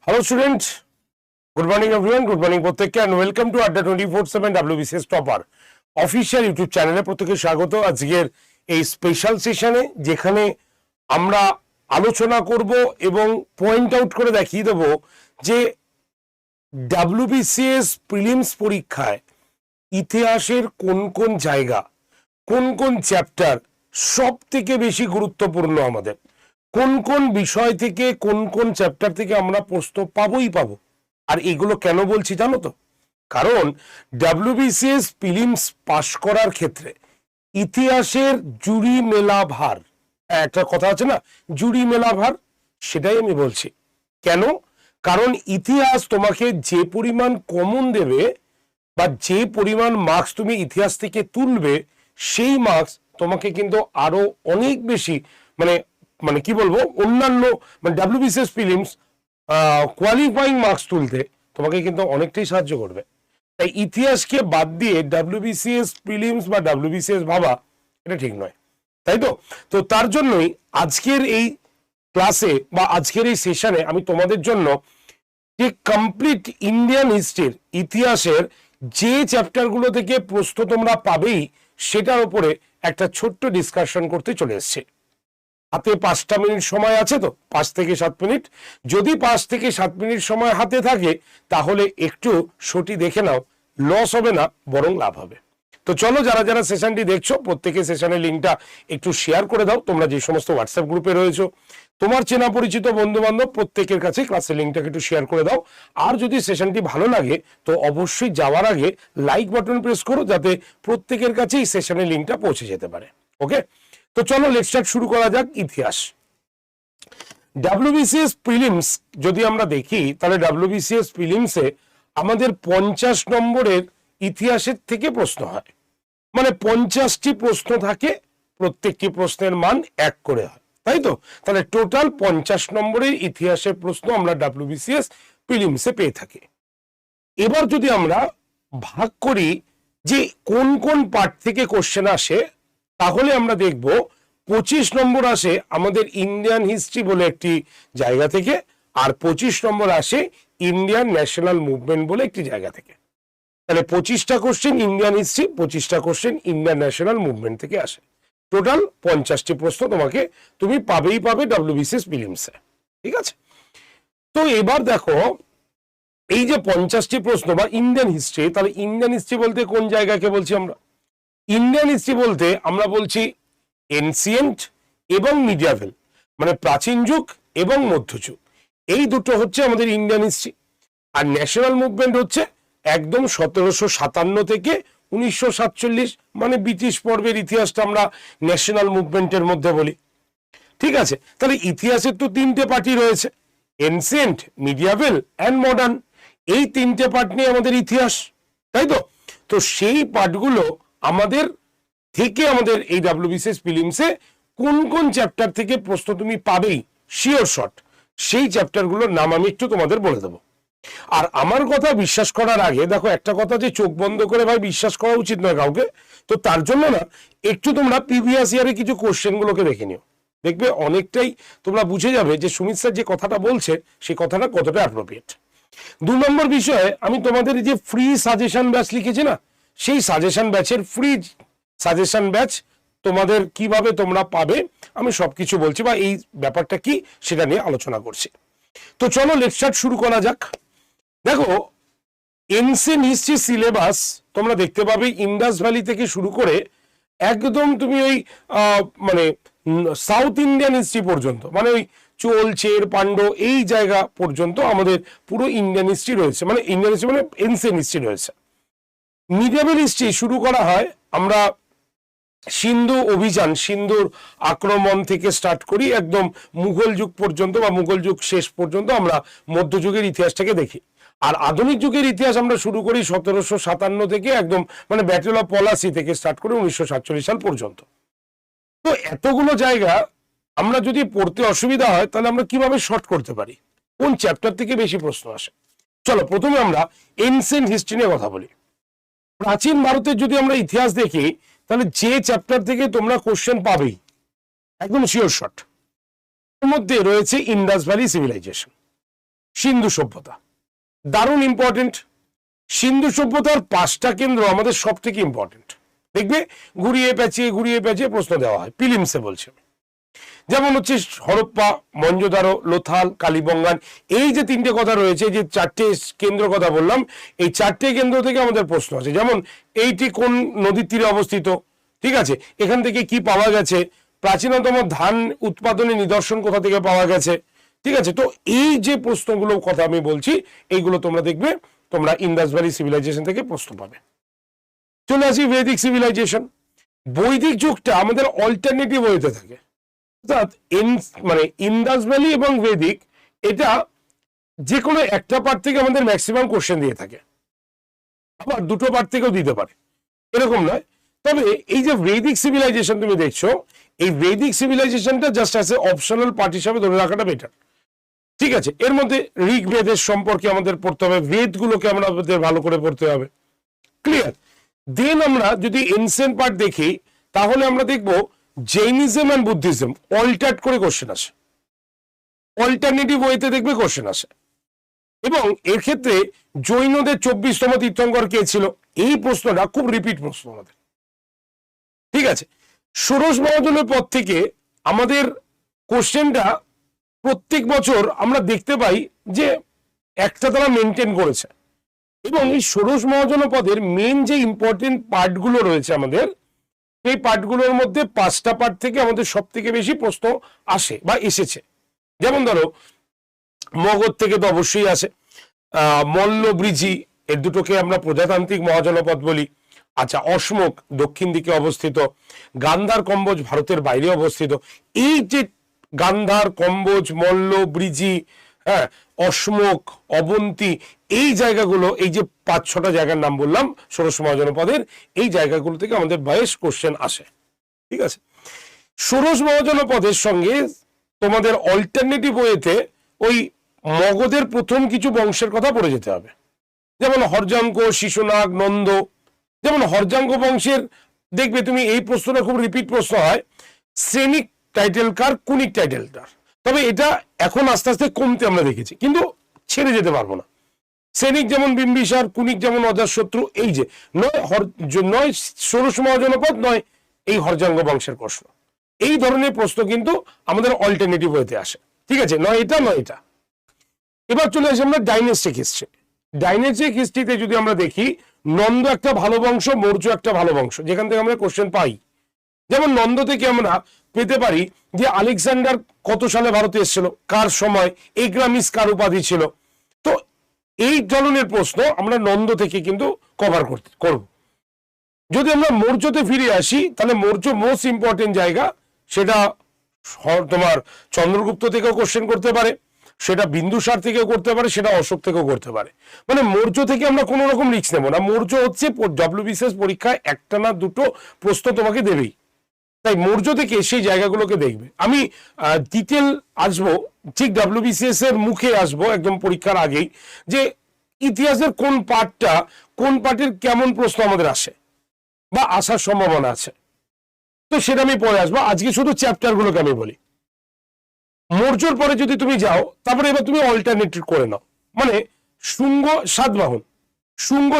Hello students, good morning everyone, good morning প্রত্যেককে and welcome to Adda 24/7 WBCS Topper official YouTube চ্যানেলে প্রত্যেককে স্বাগত। আজকের এই স্পেশাল সেশনে যেখানে আমরা আলোচনা করব এবং পয়েন্ট আউট করে দেখিয়ে দেব যে WBCS প্রিলিমস পরীক্ষায় ইতিহাসের কোন কোন জায়গা, কোন কোন চ্যাপ্টার সব থেকে বেশি গুরুত্বপূর্ণ, আমাদের কোন কোন বিষয় থেকে কোন কোন চ্যাপ্টার থেকে আমরা প্রশ্ন পাবোই পাবো। আর এগুলো কেন বলছি জানো তো? কারণ WBCS প্রিলিমস পাশ করার ক্ষেত্রে ইতিহাসের জুরি মেলা ভার, একটা কথা আছে না, জুরি মেলা ভার, সেটাই আমি বলছি। কেন? কারণ ইতিহাস তোমাকে যে পরিমাণ কমন দেবে বা যে পরিমাণ মার্কস তুমি ইতিহাস থেকে তুলবে, সেই মার্কস তোমাকে কিন্তু আরো অনেক বেশি মানে কি বলবো, অন্যান্য মানে WBCS প্রিলিমস কোয়ালিফাইং মার্কস তুলতে তোমাকে কিন্তু অনেকটাই সাহায্য করবে। তাই ইতিহাসকে বাদ দিয়ে WBCS প্রিলিমস বা WBCS ভাবা এটা ঠিক নয়, তাই তো? তো তার জন্যই আজকের এই ক্লাসে বা আজকের এই সেশনে আমি তোমাদের জন্য যে কমপ্লিট ইন্ডিয়ান হিস্ট্রির ইতিহাসের যে চ্যাপ্টারগুলো থেকে প্রশ্ন তোমরা পাবেই সেটার উপরে একটা ছোট্ট ডিসকাশন করতে চলে এসেছে। হাতে 5টা মিনিট সময় আছে, তো 5 থেকে 7 মিনিট। যদি 5 থেকে 7 মিনিট সময় হাতে থাকে তাহলে একটু সটি দেখে নাও, লস হবে না বরং লাভ হবে। তো চলো, যারা যারা সেশনটি দেখছো প্রত্যেকে সেশনের লিঙ্কটা একটু শেয়ার করে দাও। তোমরা যে সমস্ত হোয়াটসঅ্যাপ গ্রুপে রয়েছো, তোমার চেনা পরিচিত বন্ধু বান্ধব প্রত্যেকের কাছে ক্লাসের লিঙ্কটাকে একটু শেয়ার করে দাও। আর যদি সেশনটি ভালো লাগে তো অবশ্যই যাওয়ার আগে লাইক বাটন প্রেস করো, যাতে প্রত্যেকের কাছে এই সেশনের লিঙ্কটা পৌঁছে যেতে পারে। ওকে, তো চলো লেটস স্টার্ট, শুরু করা যাক। ইতিহাস WBCS প্রিলিমস যদি আমরা দেখি তাহলে WBCS প্রিলিমসে আমাদের 50 নম্বরের ইতিহাসের থেকে প্রশ্ন হয়, মানে 50টি প্রশ্ন থাকে, প্রত্যেকটি প্রশ্নের মান 1 করে হয়, তাই তো? তাহলে টোটাল 50 নম্বরের ইতিহাসের প্রশ্ন আমরা WBCS প্রিলিমসে পেয়ে থাকি। এবার যদি আমরা ভাগ করি যে কোন কোন পার্ট থেকে কোশ্চেন আসে, তাহলে আমরা দেখব 25 নম্বর আসে আমাদের ইন্ডিয়ান হিস্ট্রি বলে একটি জায়গা থেকে, আর 25 নম্বর আসে ইন্ডিয়ান ন্যাশনাল মুভমেন্ট বলে একটি জায়গা থেকে। তাহলে 25টা কোশ্চেন ইন্ডিয়ান হিস্ট্রি, 25টা কোশ্চেন ইন্ডিয়ান ন্যাশনাল মুভমেন্ট থেকে আসে। টোটাল 50টি প্রশ্ন তুমি পাবেই পাবে WBCS প্রিলিমসে, ঠিক আছে? তো এবার দেখো, এই যে 50টি প্রশ্ন বা ইন্ডিয়ান হিস্ট্রি, তাহলে ইন্ডিয়ান হিস্ট্রি বলতে কোন জায়গাকে বলছি আমরা? ইন্ডিয়ান হিস্ট্রি বলতে আমরা বলছি এনসিয়েন্ট এবং মিডিয়াভেল, মানে প্রাচীন যুগ এবং মধ্যযুগ, এই দুটো হচ্ছে আমাদের ইন্ডিয়ান হিস্ট্রি। আর ন্যাশনাল মুভমেন্ট হচ্ছে একদম 1757 থেকে 1947, মানে ব্রিটিশ পর্বের ইতিহাসটা আমরা ন্যাশনাল মুভমেন্টের মধ্যে বলি, ঠিক আছে? তাহলে ইতিহাসের তো 3টে পার্টি রয়েছে, এনসিয়েন্ট, মিডিয়াভেল অ্যান্ড মডার্ন। এই 3টে পার্ট নিয়ে আমাদের ইতিহাস, তাই তো? তো সেই পার্টগুলো আমাদের থেকে আমাদের এই WBCS প্রিলিমসে কোন কোন চ্যাপ্টার থেকে প্রশ্ন তুমি পাবেই শিওর শট, সেই চ্যাপ্টারগুলোর নাম আমি একটু তোমাদের বলে দেবো। আর আমার কথা বিশ্বাস করার আগে দেখো, একটা কথা যে চোখ বন্ধ করে ভাই বিশ্বাস করা উচিত নয় কাউকে, তো তার জন্য না একটু তোমরা প্রিভিয়াস ইয়ারে কিছু কোশ্চেনগুলোকে দেখে নিও, দেখবে অনেকটাই তোমরা বুঝে যাবে যে সুমিত স্যার যে কথাটা বলছে সেই কথাটা কতটা অ্যাপ্রোপ্রিয়েট। 2 নম্বর বিষয়ে আমি তোমাদের যে ফ্রি সাজেশন ব্যাচ লিখেছি না, সেই সাজেশন ব্যাচের ফ্রি সাজেশন ব্যাচ তোমাদের কিভাবে তোমরা পাবে আমি সবকিছু বলছি, বা এই ব্যাপারটা কি সেটা নিয়ে আলোচনা করছি। তো চলো লেটস স্টার্ট, শুরু করা যাক। দেখো, এনসিয়েন্ট হিস্ট্রি সিলেবাস তোমরা দেখতে পাবে ইন্ডাস ভ্যালি থেকে শুরু করে একদম তুমি ওই মানে সাউথ ইন্ডিয়ান হিস্ট্রি পর্যন্ত, মানে ওই চোল, চের, পান্ড্য এই জায়গা পর্যন্ত আমাদের পুরো ইন্ডিয়ান হিস্ট্রি রয়েছে, মানে ইন্ডিয়ান হিস্ট্রি মানে এনসিয়েন্ট হিস্ট্রি রয়েছে। মিডিয়াভেল হিস্ট্রি শুরু করা হয় আমরা সিন্ধু অভিযান, সিন্ধুর আক্রমণ থেকে স্টার্ট করি একদম মুঘল যুগ পর্যন্ত বা মুঘল যুগ শেষ পর্যন্ত আমরা মধ্যযুগের ইতিহাসটাকে দেখি। আর আধুনিক যুগের ইতিহাস আমরা শুরু করি 1757 থেকে একদম মানে ব্যাটেল অফ পলাসি থেকে স্টার্ট করে 1947 সাল পর্যন্ত। তো এতগুলো জায়গা আমরা যদি পড়তে অসুবিধা হয় তাহলে আমরা কিভাবে শর্ট করতে পারি, কোন চ্যাপ্টার থেকে বেশি প্রশ্ন আসে? চলো প্রথমে আমরা এনসিয়েন্ট হিস্ট্রি নিয়ে কথা বলি। প্রাচীন ভারতের যদি আমরা ইতিহাস দেখি তাহলে যে চ্যাপ্টার থেকে তোমরা কোশ্চেন পাবেই একদম শিওর শট, এর মধ্যে রয়েছে ইন্ডাস ভ্যালি সিভিলাইজেশন। সিন্ধু সভ্যতা, দারুণ ইম্পর্টেন্ট। সিন্ধু সভ্যতার 5টা কেন্দ্র আমাদের সব থেকে ইম্পর্টেন্ট। দেখবে ঘুরিয়ে পেঁচিয়ে প্রশ্ন দেওয়া হয় প্রিলিমসে বলছে। যেমন হচ্ছে হরপ্পা, মহেঞ্জোদারো, লোথাল, কালীবঙ্গান, এই যে 3টে কথা রয়েছে, যে 4টে কেন্দ্র কথা বললাম, এই 4টে কেন্দ্র থেকে আমাদের প্রশ্ন আছে। যেমন এইটি কোন নদীর তীরে অবস্থিত, ঠিক আছে, এখান থেকে কি পাওয়া গেছে, প্রাচীনতম ধান উৎপাদনের নিদর্শন কোথা থেকে পাওয়া গেছে, ঠিক আছে। তো এই যে প্রশ্নগুলো কথা আমি বলছি, এইগুলো তোমরা দেখবে তোমরা ইন্দাস ভ্যালি সিভিলাইজেশন থেকে প্রশ্ন পাবে। চলে আসি বৈদিক সিভিলাইজেশন। বৈদিক যুগটা আমাদের অল্টারনেটিভ হইতে থাকে, অর্থাৎ মানে ইন্দাস ভ্যালি এবং বৈদিক, এটা যে কোনো একটা পার্ট থেকে আমাদের ম্যাক্সিমাম কোশ্চেন দিয়ে থাকে, আবার দুটো পার্ট থেকেও দিতে পারে, এরকম নয়। তবে এই যে বৈদিক সিভিলাইজেশন তুমি দেখছো, এই বৈদিক সিভিলাইজেশনটা just as a optional part হিসাবে ধরে রাখাটা বেটার, ঠিক আছে। এর মধ্যে ঋগ্বেদের সম্পর্কে আমাদের পড়তে হবে, বেদগুলোকে আমাদের ভালো করে পড়তে হবে, ক্লিয়ার। দেন আমরা যদি এনসিয়েন্ট পার্ট দেখি, তাহলে আমরা দেখবো জৈনিজম এন্ড বুদ্ধিজম অল্টার্ট করে কোশ্চেন আসে, অল্টারনেটিভ ওয়েতে দেখবে কোশ্চেন আসে। এবং এর ক্ষেত্রে জৈনদের 24তম তীর্থঙ্কর কে ছিল, এই প্রশ্নটা খুব রিপিট প্রশ্ন আমাদের, ঠিক আছে। ষোড়শ মহাজনের পর থেকে আমাদের কোশ্চেনটা প্রত্যেক বছর আমরা দেখতে পাই যে একটা তারা মেনটেন করেছে। এবং এই ষোড়শ মহাজনপদের মেন যে ইম্পর্টেন্ট পার্টগুলো রয়েছে আমাদের, এই পার্টগুলোর মধ্যে 5টা পার্ট থেকে আমাদের সব থেকে বেশি প্রশ্ন আসে বা এসেছে। যেমন ধরো মগধ থেকে তো অবশ্যই আসে, মল্ল ব্রিজি, এর দুটোকে আমরা প্রজাতান্ত্রিক মহাজনপদ বলি। আচ্ছা, অশমোক দক্ষিণ দিকে অবস্থিত, গান্ধার কম্বোজ ভারতের বাইরে অবস্থিত। এই যে গান্ধার, কম্বোজ, মল্ল, ব্রিজি, হ্যাঁ, অশমোক, অবন্তী, এই জায়গাগুলো, এই যে 5-6টা জায়গার নাম বললাম ষোড়শ মহাজনপদের, এই জায়গাগুলো থেকে আমাদের বেশ কোশ্চেন আসে, ঠিক আছে। ষোড়শ মহাজনপদের সঙ্গে তোমাদের অল্টারনেটিভ ওয়েতে ওই মগধের প্রথম কিছু বংশের কথা পড়ে যেতে হবে, যেমন হরজাঙ্ক, শিশুনাগ, নন্দ। যেমন হরজাঙ্ক বংশের দেখবে তুমি, এই প্রশ্নটা খুব রিপিট প্রশ্ন হয়, শ্রেণিক টাইটেল কার, কুনিক টাইটেল কার। তবে এটা এখন আস্তে আস্তে কমতে আমরা দেখেছি, কিন্তু ছেড়ে যেতে পারবো না। শ্রেণিক যেমন বিম্বিসার, কুনিক যেমন অজাতশত্রু, এই যে নয় ষোড়শ মহাজনপদ, নয় এই হরজাঙ্ক বংশের প্রশ্ন। এই ধরনের প্রশ্ন কিন্তু আমাদের অল্টারনেটিভ হতে আসে, ঠিক আছে, নয় এটা নয় এটা। এবার চলে আসি আমরা ডাইনেস্টিক হিস্ট্রি। ডাইনেস্টিক হিস্ট্রিতে যদি আমরা দেখি, নন্দ একটা ভালো বংশ, মৌর্য একটা ভালো বংশ, যেখান থেকে আমরা কোশ্চেন পাই। যেমন নন্দ থেকে আমরা পেতে পারি যে আলেকজান্ডার কত সালে ভারতে এসেছিল, কার সময়, এগ্রামিস কার উপাধি ছিল। তো এই ধরনের প্রশ্ন আমরা নন্দ থেকে কিন্তু কভার করব। যদি আমরা মৌর্যতে ফিরে আসি, তাহলে মৌর্য মোস্ট ইম্পর্টেন্ট জায়গা, সেটা তোমার চন্দ্রগুপ্ত থেকেও কোশ্চেন করতে পারে, সেটা বিন্দুসার থেকেও করতে পারে, সেটা অশোক থেকেও করতে পারে। মানে মৌর্য থেকে আমরা কোনো রকম রিস্ক নেব না। মৌর্য হচ্ছে ডব্লিউবিসিএস পরীক্ষায় একটা না দুটো প্রশ্ন তোমাকে দেবেই, তাই মৌর্য থেকে সেই জায়গাগুলোকে দেখবে। আমি ডিটেল আসবো, ঠিক ডব্লিউবিসিএস এর মুখে আসবো একদম পরীক্ষার আগেই, যে ইতিহাসের কোন পার্টের কেমন প্রশ্ন আমাদের আসে বা আসার সম্ভাবনা আছে, তো সেটা আমি পরে আসবো। আজকে শুধু চ্যাপ্টারগুলোকে আমি বলি। মৌর্যর পরে যদি তুমি যাও, তারপরে এবার তুমি অল্টারনেটিভ করে নাও, মানে শুঙ্গ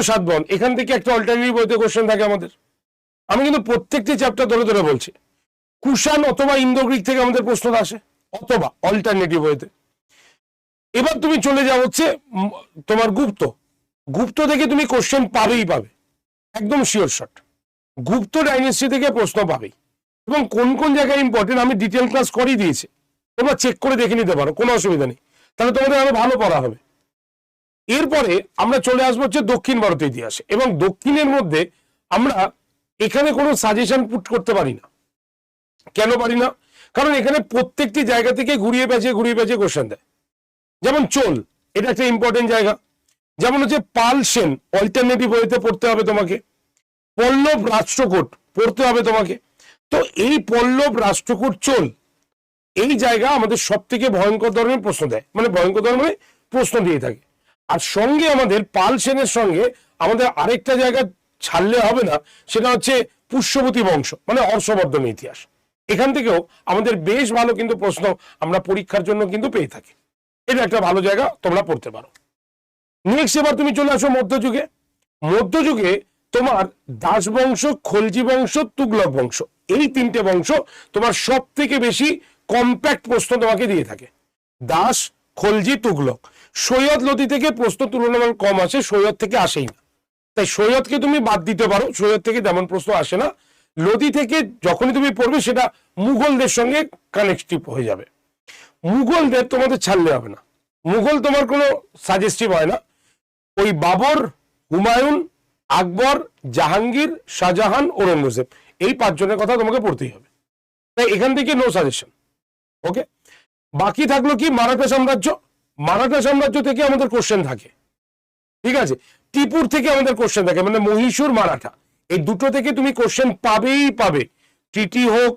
সাতবাহন, এখান থেকে একটা অল্টারনেটিভ বইতে কোশ্চেন থাকে আমাদের। আমি কিন্তু প্রত্যেকটি চ্যাপ্টার ধরে ধরে বলছি। কুষাণ অথবা ইন্দো গ্রিক থেকে আমাদের প্রশ্ন আসে, অথবা অল্টারনেটিভ হইতে। এবার তুমি চলে যাও হচ্ছে তোমার গুপ্ত থেকে তুমি কোশ্চেন পাবে, একদম শিওর শট। গুপ্ত ডাইনেস্টি থেকে প্রশ্ন পাবেই, এবং কোন কোন জায়গায় ইম্পর্টেন্ট আমি ডিটেল ক্লাস করেই দিয়েছি, তোমরা চেক করে দেখে নিতে পারো, কোনো অসুবিধা নেই, তাহলে তোমাদের আরো ভালো পড়া হবে। এরপরে আমরা চলে আসবো হচ্ছে দক্ষিণ ভারতের ইতিহাসে, এবং দক্ষিণের মধ্যে আমরা এখানে কোনো সাজেশন পুট করতে পারি না। কেন পারি না? কারণ এখানে প্রত্যেকটি জায়গা থেকে ঘুরিয়ে পেঁচিয়ে কোশ্চেন দেয়। যেমন চোল, এটা একটা ইম্পর্টেন্ট জায়গা। যেমন হচ্ছে পাল সেন, অল্টারনেটিভ ওয়েতে পড়তে হবে তোমাকে। পল্লব রাষ্ট্রকূট পড়তে হবে তোমাকে। তো এই পল্লব রাষ্ট্রকূট চোল, এই জায়গা আমাদের সব থেকে ভয়ঙ্কর ধরনের প্রশ্ন দেয়, মানে ভয়ঙ্কর ধরনের প্রশ্ন দিয়ে থাকে। আর সঙ্গে আমাদের পাল সেনের সঙ্গে আমাদের আরেকটা জায়গা ছাড়লে হবে না, সেটা হচ্ছে পুষ্যবতী বংশ, মানে হর্ষবর্ধনের ইতিহাস। এখান থেকেও আমাদের বেশ ভালো কিন্তু প্রশ্ন আমরা পরীক্ষার জন্য কিন্তু পেয়ে থাকি। এটা একটা ভালো জায়গা, তোমরা পড়তে পারো। নেক্সট এবার তুমি চলে আসো মধ্যযুগে। মধ্যযুগে তোমার দাস বংশ, খলজি বংশ, তুগলক বংশ, এই তিনটে বংশ তোমার সব থেকে বেশি কম্প্যাক্ট প্রশ্ন তোমাকে দিয়ে থাকে। দাস, খলজি, তুগলক। সৈয়দ লোদি থেকে প্রশ্ন তুলনামূলক কম আসে, সৈয়দ থেকে আসেই না, তাই সৈয়দকে তুমি বাদ দিতে পারো, সৈয়দ থেকে তেমন প্রশ্ন আসে না। লোদি থেকে যখনই তুমি পড়বে সেটা মুঘলদের সঙ্গে কানেক্টিভ হয়ে যাবে। মুঘলদের তোমাদের ছাড়লে হবে না, মুঘল তোমার কোনো সাজেস্টিভ হয় না। ওই বাবর, হুমায়ুন, আকবর, জাহাঙ্গীর, শাহজাহান, ঔরঙ্গজেব, এই পাঁচজনের কথা তোমাকে পড়তেই হবে, তাই এখান থেকে নো সাজেশন। ওকে, বাকি থাকলো কি মারাঠা সাম্রাজ্য। মারাঠা সাম্রাজ্য থেকে আমাদের কোশ্চেন থাকে, ঠিক আছে। টিপুর থেকে আমাদের কোশ্চেন থাকে, মানে মহীশূর, মারাঠা, এই দুটো থেকে তুমি কোশ্চেন পাবেই পাবে। ট্রিটি হোক,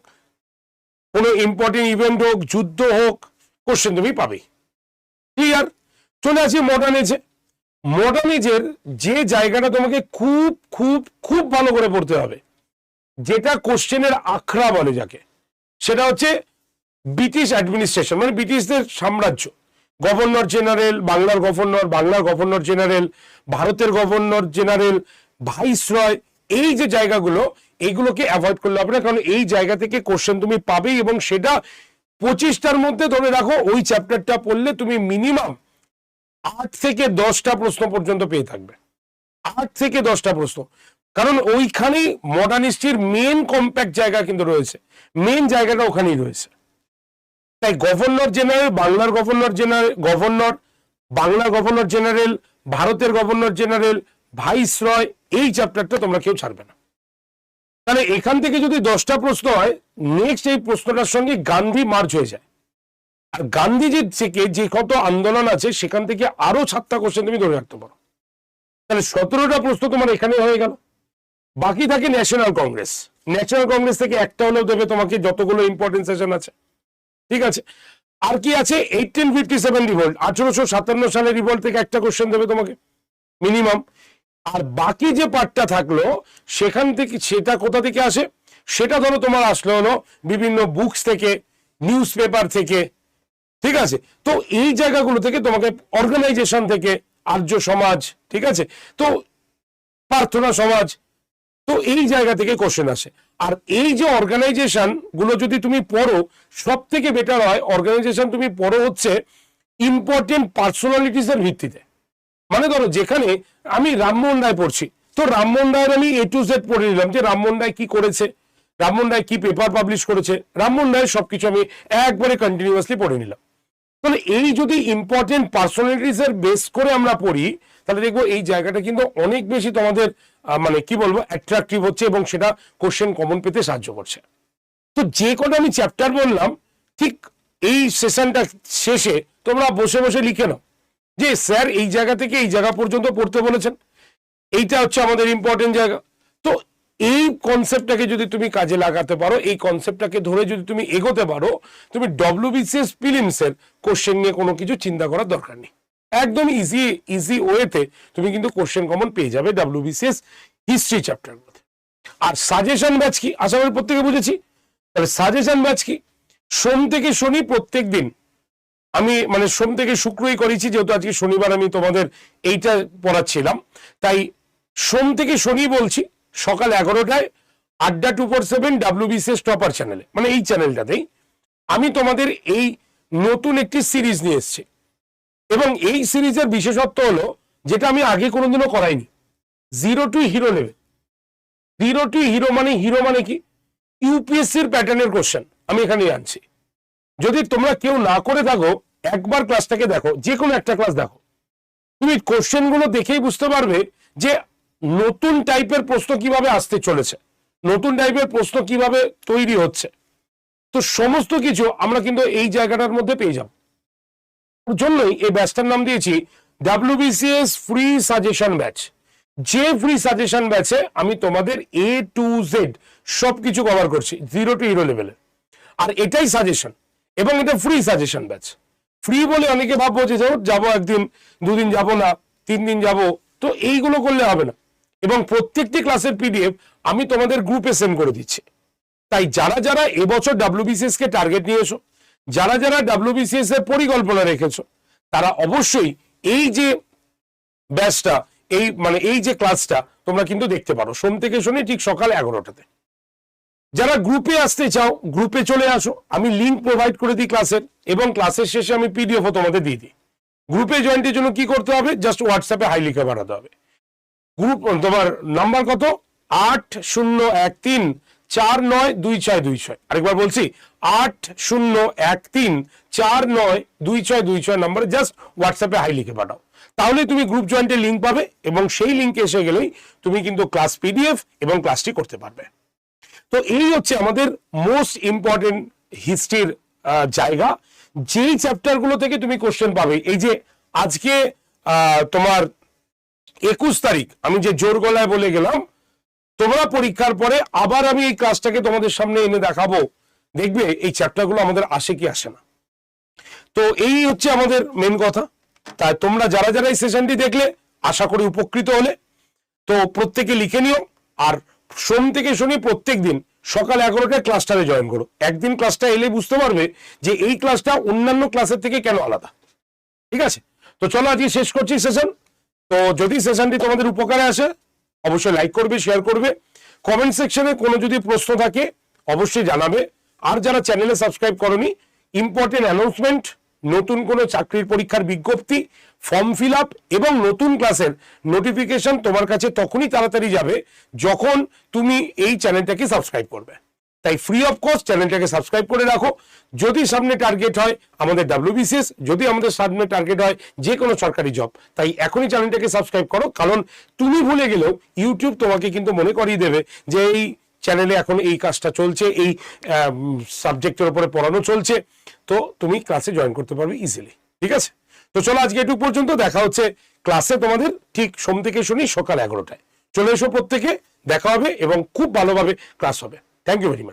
কোনো ইম্পর্টেন্ট ইভেন্ট হোক, যুদ্ধ হোক, কোশ্চেন তুমি পাবেই। ক্লিয়ার? চলে আসি মডার্ন এজে। মডার্ন এজের যে জায়গাটা তোমাকে খুব খুব খুব ভালো করে পড়তে হবে, যেটা কোশ্চেনের আখড়া বলে যাকে, সেটা হচ্ছে ব্রিটিশ অ্যাডমিনিস্ট্রেশন, মানে ব্রিটিশদের সাম্রাজ্য। গভর্নর জেনারেল, বাংলার গভর্নর জেনারেল, ভারতের গভর্নর জেনারেল, ভাইসরয়, এই যে জায়গাগুলো, এইগুলোকে অ্যাভয়েড করলে হবে না, কারণ এই জায়গা থেকে কোশ্চেন তুমি পাবেই, এবং সেটা 25টার মধ্যে ধরে রাখো, ওই চ্যাপ্টারটা পড়লে তুমি মিনিমাম 8 থেকে 10টা প্রশ্ন পর্যন্ত পেয়ে থাকবে। 8 থেকে 10টা প্রশ্ন, কারণ ওইখানেই মডার্ন হিস্ট্রির মেন কম্প্যাক্ট জায়গা কিন্তু রয়েছে, মেন জায়গাটা ওখানেই রয়েছে। তাই গভর্নর জেনারেল, বাংলার গভর্নর জেনারেল, ভারতের গভর্নর জেনারেল, ভাইসরয়, এই চ্যাপ্টারটা তোমরা কেউ ছাড়বে না। তাহলে এখান থেকে যদি 10টা প্রশ্ন হয়, নেক্সট এই প্রশ্নটার সঙ্গে গান্ধী মার্জ হয়ে যায়, আর গান্ধীজির থেকে যে কত আন্দোলন আছে সেখান থেকে আরো 7টা কোশ্চেন তুমি ধরে রাখতে পারো। তাহলে 17টা প্রশ্ন তোমার এখানে হয়ে গেল। বাকি থাকে ন্যাশনাল কংগ্রেস। ন্যাশনাল কংগ্রেস থেকে একটা হলেও দেবে তোমাকে, যতগুলো ইম্পর্টেন্ট সেশন আছে, ঠিক আছে। আর কি আছে? 1857 রিভোল্ট, 1857 সালের রিভোল্ট থেকে একটা কোশ্চেন দেবে তোমাকে মিনিমাম। আর বাকি যে পার্টটা থাকলো সেখান থেকে, সেটা কোথা থেকে আসে? সেটা ধরো তোমার আসলো হলো বিভিন্ন বুকস থেকে, নিউজ পেপার থেকে, ঠিক আছে। তো এই জায়গাগুলো থেকে তোমাকে, অর্গানাইজেশন থেকে, আর্য সমাজ, ঠিক আছে, তো প্রার্থনা সমাজ, তো এই জায়গা থেকে কোশ্চেন আসে। আর এই যে অর্গানাইজেশন গুলো যদি তুমি পড়ো, সব থেকে বেটার হয় অর্গানাইজেশন তুমি পড়ো হচ্ছে ইম্পর্টেন্ট পার্সোনালিটিস এর ভিত্তিতে। মানে ধরো যেখানে আমি রামমোহন রায় পড়ছি, তো রামমোহন রায়ের আমি A to Z পড়ে নিলাম, যে রামমোহন রায় কি করেছে, রামমোহন রায় কি পেপার পাবলিশ করেছে, রামমোহন রায়ের সবকিছু আমি একবারে কন্টিনিউয়াসলি পড়ে নিলাম। তাহলে এই যদি ইম্পর্টেন্ট পার্সোনালিটিস এর বেস করে আমরা পড়ি, তাহলে দেখবো এই জায়গাটা কিন্তু অনেক বেশি তোমাদের মানে কি বলবো, অ্যাট্রাকটিভ হচ্ছে, এবং সেটা কোশ্চেন কমন পেতে সাহায্য করছে। তো যে কটা আমি চ্যাপ্টার বললাম, ঠিক এই সেশনটা শেষে তোমরা বসে বসে লিখে নাও যে স্যার এই জায়গা থেকে এই জায়গা পর্যন্ত পড়তে বলেছেন, এইটা হচ্ছে আমাদের ইম্পর্টেন্ট জায়গা। তো এই কনসেপ্টটাকে যদি তুমি কাজে লাগাতে পারো, এই কনসেপ্টটাকে ধরে যদি তুমি এগোতে পারো, তুমি WBCS প্রিলিমসের কোশ্চেন নিয়ে কোনো কিছু চিন্তা করার দরকার নেই। একদম ইজি ওয়েতে তুমি কিন্তু কোশ্চেন কমন পেয়ে যাবে WBCS হিস্ট্রি চ্যাপ্টারগুলোতে। আর সাজেশন ব্যাচ কি, আশা করি প্রত্যেকে বুঝেছি। তাহলে সাজেশন ব্যাচ কি? সোম থেকে শনি প্রত্যেক দিন, আমি মানে সোম থেকে শুক্রই করেছি, যেহেতু আজকে শনিবার আমি তোমাদের এইটা পড়াচ্ছিলাম, তাই সোম থেকে শনি বলছি সকাল 11টায় আড্ডা 247 WBCS টপার চ্যানেলে, মানে এই চ্যানেলটাতেই আমি তোমাদের এই নতুন একটি সিরিজ নিয়ে এসেছি। এবং এই সিরিজের বিশেষত্ব হলো, যেটা আমি আগে কোনোদিনও করাইনি, zero to hero level. Zero to hero মানে কি? ইউপিএসসির প্যাটার্নের কোশ্চেন আমি এখানে আনছি। যদি তোমরা কেউ না করে থাকো, একবার ক্লাসটাকে দেখো, যে কোনো একটা ক্লাস দেখো, তুমি কোশ্চেন গুলো দেখেই বুঝতে পারবে যে নতুন টাইপের প্রশ্ন কিভাবে আসতে চলেছে, নতুন টাইপের প্রশ্ন কিভাবে তৈরি হচ্ছে। তো সমস্ত কিছু আমরা কিন্তু এই জায়গাটার মধ্যে পেয়ে যাব। ওর জন্যই এই ব্যাচটার নাম দিয়েছি WBCS ফ্রি সাজেশন ব্যাচ। যে ফ্রি সাজেশন ব্যাচে আমি তোমাদের A to Z সবকিছু কভার করছি, জিরো টু হিরো লেভেলে। আর এটাই সাজেশন, এবং এটা ফ্রি সাজেশন ব্যাচ। ফ্রি বলে অনেকে ভাববো যে যাবো একদিন, দুদিন যাব না, 3 দিন যাব, তো এইগুলো করলে হবে না। এবং প্রত্যেকটি ক্লাসের PDF আমি তোমাদের গ্রুপে সেন্ড করে দিচ্ছি। তাই যারা যারা এবছর WBCS কে টার্গেট নিয়ে এসো, যারা যারা WBCS এর পরিকল্পনা রেখেছো, তারা অবশ্যই এই যে ব্যাচটা, এই যে ক্লাসটা তোমরা কিন্তু দেখতে পারো সোম থেকে শনি ঠিক সকাল 11টাতে। যারা গ্রুপে আসতে চাও গ্রুপে চলে আসো, আমি লিংক প্রোভাইড করে দিই ক্লাসের, এবং ক্লাসের শেষে আমি পিডিএফও তোমাদের দিয়ে দিই। গ্রুপে জয়েন্টের জন্য কি করতে হবে, জাস্ট হোয়াটসঅ্যাপে হাই লিখে পাঠাতে হবে। গ্রুপ তোমার নাম্বার কত, 8013492626। আরেকবার বলছি 8013492626 নাম্বারে জাস্ট হোয়াটসঅ্যাপে হাই লিখে পাঠাও, তাহলে তুমি গ্রুপ জয়েন্টের লিঙ্ক পাবে, এবং সেই লিঙ্কে এসে গেলেই তুমি কিন্তু ক্লাস পিডিএফ এবং ক্লাসটি করতে পারবে। তো এই হচ্ছে আমাদের মোস্ট ইম্পর্টেন্ট হিস্ট্রির জায়গা, যেই চ্যাপ্টারগুলো থেকে তুমি কোশ্চেন পাবে। এই যে আজকে তোমার 21 তারিখ আমি যে জোর গলায় বলে গেলাম, তোমরা পরীক্ষার পরে আবার আমি এই ক্লাসটাকে তোমাদের সামনে এনে দেখাবো, দেখবে এই চ্যাপ্টারগুলো আমাদের আসে কি আসে না। তো এই হচ্ছে আমাদের মেন কথা। তাই তোমরা যারা যারা এই সেশনটি দেখলে আশা করি উপকৃত হলে। তো প্রত্যেকে লিখে নিও, আর সোম থেকে শনি প্রত্যেক দিন সকাল 11টায় ক্লাসটাতে জয়েন করো। একদিন ক্লাসটা এলে বুঝতে পারবে যে এই ক্লাসটা অন্যান্য ক্লাসের থেকে কেন আলাদা। ঠিক আছে, তো চলো আজকে শেষ করছি সেশন। তো যদি সেশনটি তোমাদের উপকারে আসে অবশ্যই লাইক করবে, শেয়ার করবে, কমেন্ট সেকশনে কোনো যদি প্রশ্ন থাকে অবশ্যই জানাবে। আর যারা চ্যানেলে সাবস্ক্রাইব করনি, ইম্পর্টেন্ট অ্যানাউন্সমেন্ট, নতুন কোনো চাকরির পরীক্ষার বিজ্ঞপ্তি, ফর্ম ফিল আপ এবং নতুন ক্লাসের নোটিফিকেশন তোমার কাছে তখনই তাড়াতাড়ি যাবে যখন তুমি এই চ্যানেলটাকে সাবস্ক্রাইব করবে। তাই ফ্রি অফ কস্ট চ্যানেলটাকে সাবস্ক্রাইব করে রাখো। যদি সামনে টার্গেট হয় আমাদের WBCS, যদি আমাদের সামনে টার্গেট হয় যে কোনো সরকারি জব, তাই এখনই চ্যানেলটাকে সাবস্ক্রাইব করো। কারণ তুমি ভুলে গেলেও ইউটিউব তোমাকে কিন্তু মনে করিয়ে দেবে যে এই চ্যানেলে এখন এই কাজটা চলছে, এই সাবজেক্টের উপরে পড়ানো চলছে, তো তুমি ক্লাসে জয়েন করতে পারবে ইজিলি। ঠিক আছে, তো চলো আজকে এটুকু পর্যন্ত। দেখা হচ্ছে ক্লাসে তোমাদের ঠিক সোম থেকে শনি সকাল 11টায়। চলে এসো প্রত্যেকে, দেখা হবে এবং খুব ভালোভাবে ক্লাস হবে। Thank you very much.